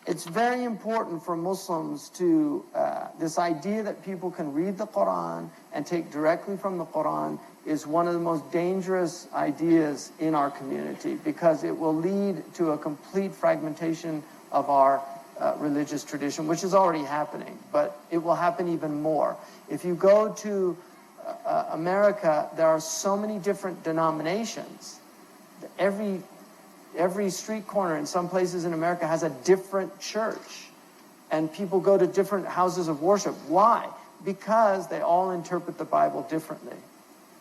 it's very important for Muslims to, this idea that people can read the Quran and take directly from the Quran is one of the most dangerous ideas in our community, because it will lead to a complete fragmentation of our religious tradition, which is already happening, but it will happen even more. If you go to America, there are so many different denominations. Every street corner in some places in America has a different church, and people go to different houses of worship. Why? Because they all interpret the Bible differently.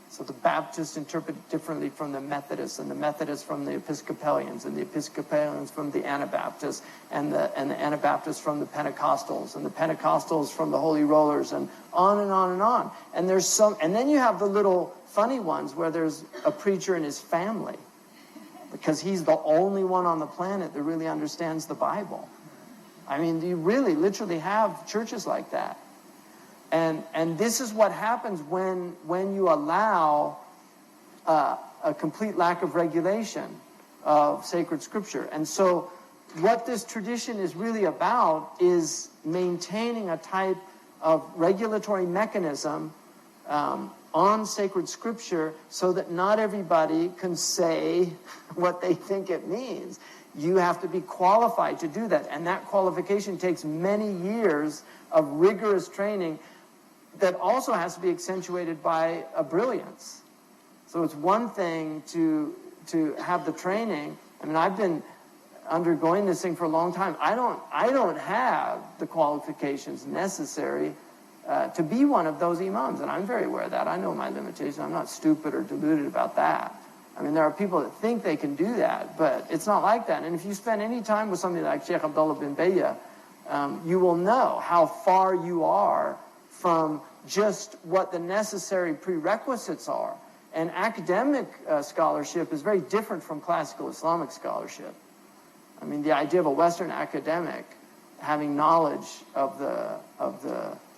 So the Baptists interpret it differently from the Methodists, and the Methodists from the Episcopalians, and the Episcopalians from the Anabaptists, and the Anabaptists from the Pentecostals, and the Pentecostals from the Holy Rollers, and on and on and on. And there's some, and then you have the little funny ones where there's a preacher and his family, because he's the only one on the planet that really understands the Bible. I mean, you really literally have churches like that. And this is what happens when you allow a complete lack of regulation of sacred scripture. And so what this tradition is really about is maintaining a type of regulatory mechanism on sacred scripture, so that not everybody can say what they think it means. You have to be qualified to do that, and that qualification takes many years of rigorous training that also has to be accentuated by a brilliance. So it's one thing to have the training. I mean, I've been undergoing this thing for a long time. I don't have the qualifications necessary to be one of those imams, and I'm very aware of that. I know my limitations. I'm not stupid or deluded about that. I mean, there are people that think they can do that, but it's not like that. And if you spend any time with somebody like Shaykh Abdullah bin Bayya, you will know how far you are from just what the necessary prerequisites are. And academic scholarship is very different from classical Islamic scholarship. I mean, the idea of a Western academic having knowledge of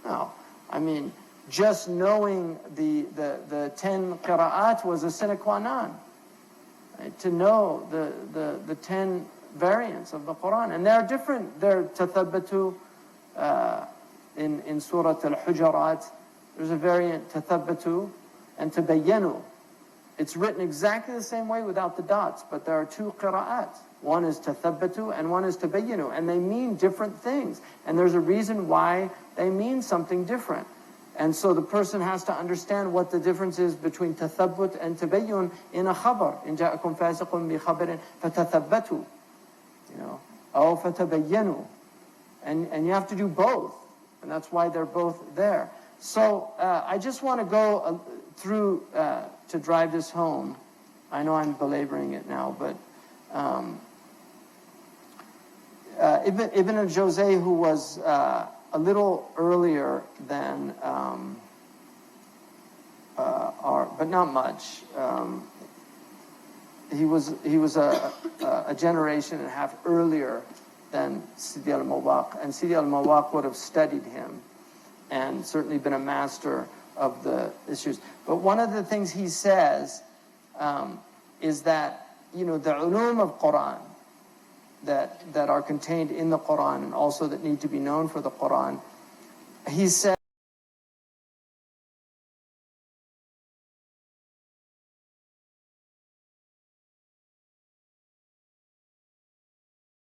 no. I mean, just knowing the 10 qira'at was a sine qua non. Right? To know the 10 variants of the Quran. And they're different. They're tathabbatu in Surah Al-Hujarat. There's a variant, tathabbatu and tabayyanu. It's written exactly the same way without the dots, but there are two qira'at. One is tathabbatu and one is tabayyanu, and they mean different things. And there's a reason why they mean something different. And so the person has to understand what the difference is between tathabbut and tabayyun in a khabar. In ja'akum fasiqun bi khabarin fatathabbatu. You know, aw fatabayyanu. And you have to do both. And that's why they're both there. So I just want to go through to drive this home. I know I'm belaboring it now, but Ibn al-Jawzi, who was a little earlier than, but not much. He was a generation and a half earlier than Sidi al-Mawaq, and Sidi al-Mawaq would have studied him and certainly been a master of the issues. But one of the things he says is that, you know, the ulum of Quran that are contained in the Quran and also that need to be known for the Quran, he said